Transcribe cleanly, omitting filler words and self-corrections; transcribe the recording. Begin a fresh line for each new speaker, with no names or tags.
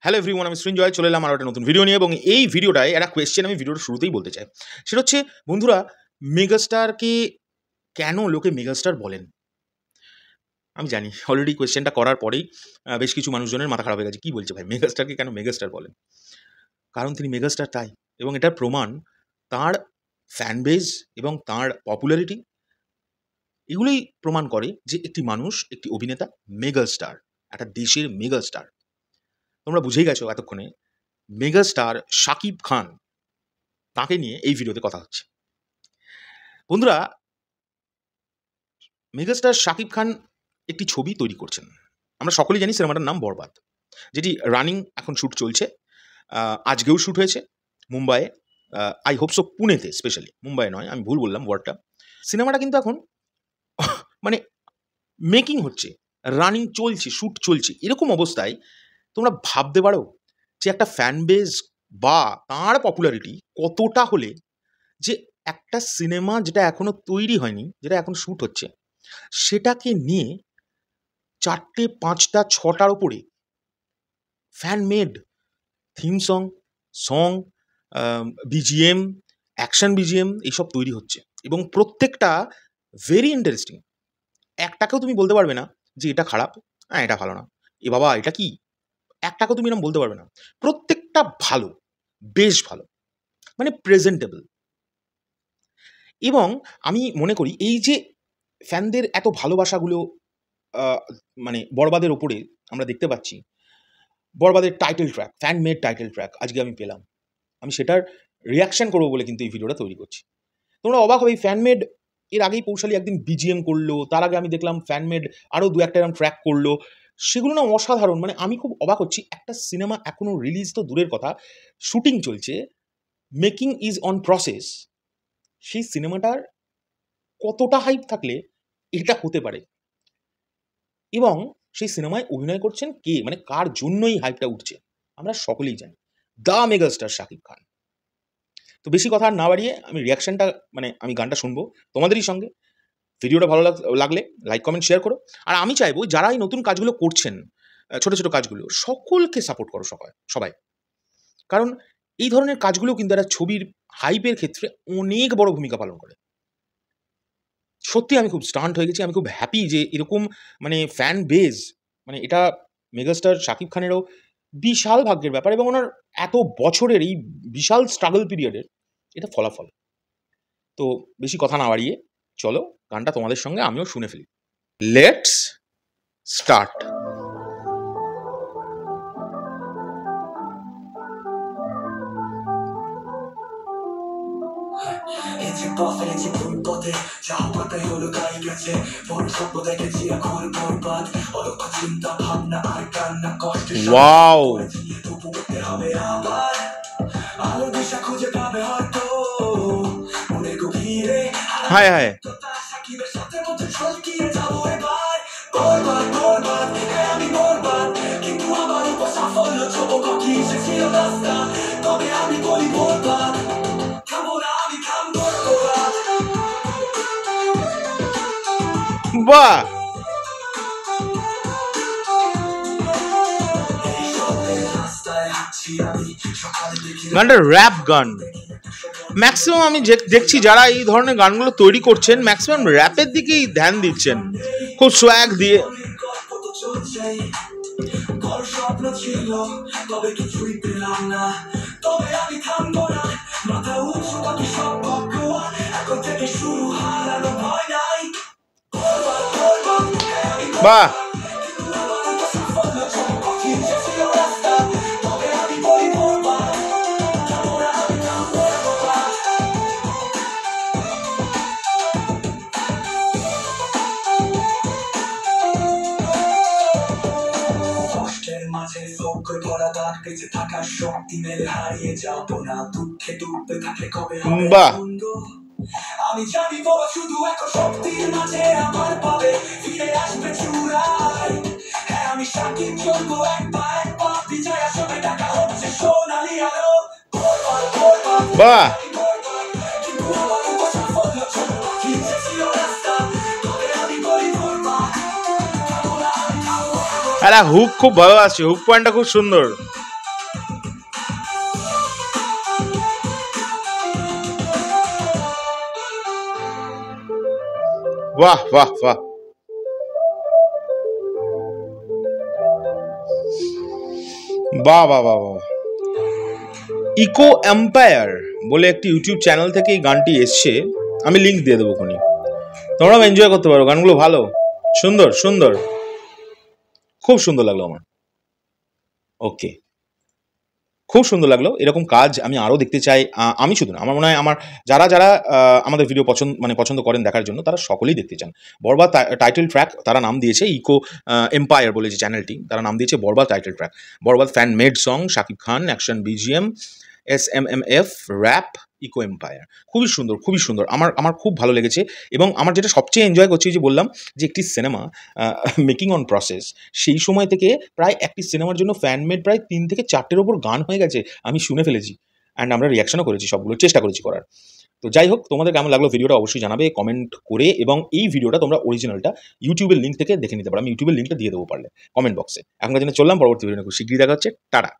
Hello everyone, আমি সৃঞ্জয় চলে এলাম আর একটা নতুন ভিডিও নিয়ে। এবং এই ভিডিওটায় একটা কোয়েশ্চেন আমি ভিডিওর শুরুতেই বলতে চাই। সেটা হচ্ছে, বন্ধুরা, মেগাস্টারকে কেন লোকে মেগাস্টার বলেন? আমি জানি অলরেডি কোয়েশ্চেনটা করার পরেই বেশ কিছু মানুষজনের মাথা খারাপ হয়ে গেছে। কী বলছে ভাই, মেগাস্টারকে কেন মেগাস্টার বলেন? কারণ তিনি মেগাস্টার তাই, এবং এটার প্রমাণ তাঁর ফ্যান বেজ এবং তাঁর পপুলারিটি। এগুলোই প্রমাণ করে যে একটি মানুষ, একটি অভিনেতা মেগাস্টার, একটা দেশের মেগাস্টার। তোমরা বুঝেই গেছো এতক্ষণে, মেগাস্টার শাকিব খান, তাকে নিয়ে এই ভিডিওতে কথা হচ্ছে। বন্ধুরা, মেগাস্টার শাকিব খান একটি ছবি তৈরি করছেন। আমরা সকলেই জানি সিনেমাটার নাম বরবাদ, যেটি রানিং এখন শ্যুট চলছে। আজকেও শ্যুট হয়েছে মুম্বাইয়ে, আই হোপ সো পুনেতে, স্পেশালি মুম্বাই নয়, আমি ভুল বললাম ওয়ার্ডটা। সিনেমাটা কিন্তু এখন মানে মেকিং হচ্ছে, রানিং চলছে, শ্যুট চলছে। এরকম অবস্থায় তোমরা ভাবতে পারো যে একটা ফ্যান বেজ বা তাঁর পপুলারিটি কতটা হলে যে একটা সিনেমা যেটা এখনো তৈরি হয়নি, যেটা এখন শ্যুট হচ্ছে, সেটাকে নিয়ে 4টে 5টা 6টার ওপরে fan made theme song, BGM, action BGM এইসব তৈরি হচ্ছে, এবং প্রত্যেকটা ভেরি ইন্টারেস্টিং। একটাকেও তুমি বলতে পারবে না যে এটা খারাপ, হ্যাঁ এটা ভালো না, এ বাবা এটা কি, একটাকেও তুমি এরকম বলতে পারবে না। প্রত্যেকটা ভালো, বেশ ভালো, মানে প্রেজেন্টেবল। এবং আমি মনে করি এই যে ফ্যানদের এত ভালোবাসাগুলো মানে বরবাদের ওপরে আমরা দেখতে পাচ্ছি, বরবাদের title track, fan made title track আজকে আমি পেলাম। আমি সেটার রিয়াকশান করবো বলে কিন্তু এই ভিডিওটা তৈরি করছি। তোমরা অবাক হবে, এই ফ্যান মেড এর আগেই পৌশালী একদিন বিজিএম করলো, তার আগে আমি দেখলাম ফ্যান মেড আরও 2-1টা এরকম ট্র্যাক করলো। সেগুলো না অসাধারণ, মানে আমি খুব অবাক হচ্ছি। একটা সিনেমা এখনও রিলিজ তো দূরের কথা, শুটিং চলছে, মেকিং ইজ অন প্রসেস। সেই সিনেমাটার কতটা হাইপ থাকলে এটা হতে পারে, এবং সেই সিনেমায় অভিনয় করছেন কে, মানে কার জন্যই হাইপটা উঠছে আমরা সকলেই জানি, দ্য মেগাস্টার শাকিব খান। তো বেশি কথা আর না বাড়িয়ে আমি রিয়াকশনটা, মানে আমি গানটা শুনবো তোমাদেরই সঙ্গে। ভিডিওটা ভালো লাগলে লাইক কমেন্ট শেয়ার করো। আর আমি চাইবো যারা এই নতুন কাজগুলো করছেন, ছোট ছোট কাজগুলো, সকলকে সাপোর্ট করো সবাই। কারণ এই ধরনের কাজগুলো কিন্তু একটা ছবির হাইপের ক্ষেত্রে অনেক বড় ভূমিকা পালন করে। সত্যি আমি খুব স্টান্ট হয়ে গেছি, আমি খুব হ্যাপি যে এরকম মানে ফ্যান বেজ, মানে এটা মেগাস্টার শাকিব খানেরও বিশাল ভাগ্যের ব্যাপার, এবং ওনার এত বছরের এই বিশাল স্ট্রাগল পিরিয়ডের এটা ফলাফল। তো বেশি কথা না বাড়িয়ে চলো গানটা তোমাদের সঙ্গে আমিও শুনে ফেলি। Let's start. ওয়াও, হায় হায়, বাহ, গানটা র্যাপ গান। ম্যাক্সিমাম আমি দেখছি যারা এই ধরনের গানগুলো তৈরি করছেন, ম্যাক্সিমাম র্যাপের দিকেই ধ্যান দিচ্ছেন, খুব সোয়াগ দিয়ে। বাহ, বাহ, আমি জানি বড় শুধু এক শক্তির মাঝে আমার পাবে ফিরে আসবে চূড়ায়। হ্যাঁ আমি শাকিব চলবো এক পা বিজয় আসবে, টাকা হচ্ছে সোনালি আলো। বাহ, আরে হুক খুব ভালো আছে, হুক পয়েন্টটা খুব সুন্দর। বাহ বাহ বাহ, বাহ বাহ বাহ বাহ। ইকো এম্পায়ার বলে একটি ইউটিউব চ্যানেল থেকে এই গানটি এসছে, আমি লিঙ্ক দিয়ে দেবো খনি, তোমরাও এনজয় করতে পারো, গানগুলো ভালো, সুন্দর সুন্দর, খুব সুন্দর লাগলো আমার। ওকে, খুব সুন্দর লাগলো, এরকম কাজ আমি আরও দেখতে চাই। আমি শুধু না, আমার মনে হয় আমার যারা যারা আমাদের ভিডিও পছন্দ করেন দেখার জন্য, তারা সকলেই দেখতে চান। বরবাদ টাইটেল ট্র্যাক তারা নাম দিয়েছে ইকো এম্পায়ার বলে যে চ্যানেলটি, তারা নাম দিয়েছে Borbaad title track. Borbaad fan made song, Shakib Khan, action BGM, SMMF, rap, echo empire, খুবই সুন্দর খুবই সুন্দর, আমার খুব ভালো লেগেছে। এবং আমার যেটা সবচেয়ে এনজয় করছি, যে বললাম যে একটি সিনেমা মেকিং অন প্রসেস, সেই সময় থেকে প্রায় একটি সিনেমার জন্য ফ্যানমেড প্রায় 3 থেকে 4টের ওপর গান হয়ে গেছে, আমি শুনে ফেলেছি, অ্যান্ড আমরা রিয়াকশনও করেছি, সবগুলো চেষ্টা করেছি করার। তো যাই হোক, তোমাদের কেমন লাগলো ভিডিওটা অবশ্যই জানাবে কমেন্ট করে, এবং এই ভিডিওটা তোমরা অরিজিনালটা ইউটিউবের লিঙ্ক থেকে দেখে নিতে পারো, আমি ইউটিউবের লিঙ্কটা দিয়ে দেবো পারলে কমেন্ট বক্সে। এখনকার জন্য চললাম, পরবর্তী ভিডিও খুব শীঘ্রই দেখা হচ্ছে, টাটা।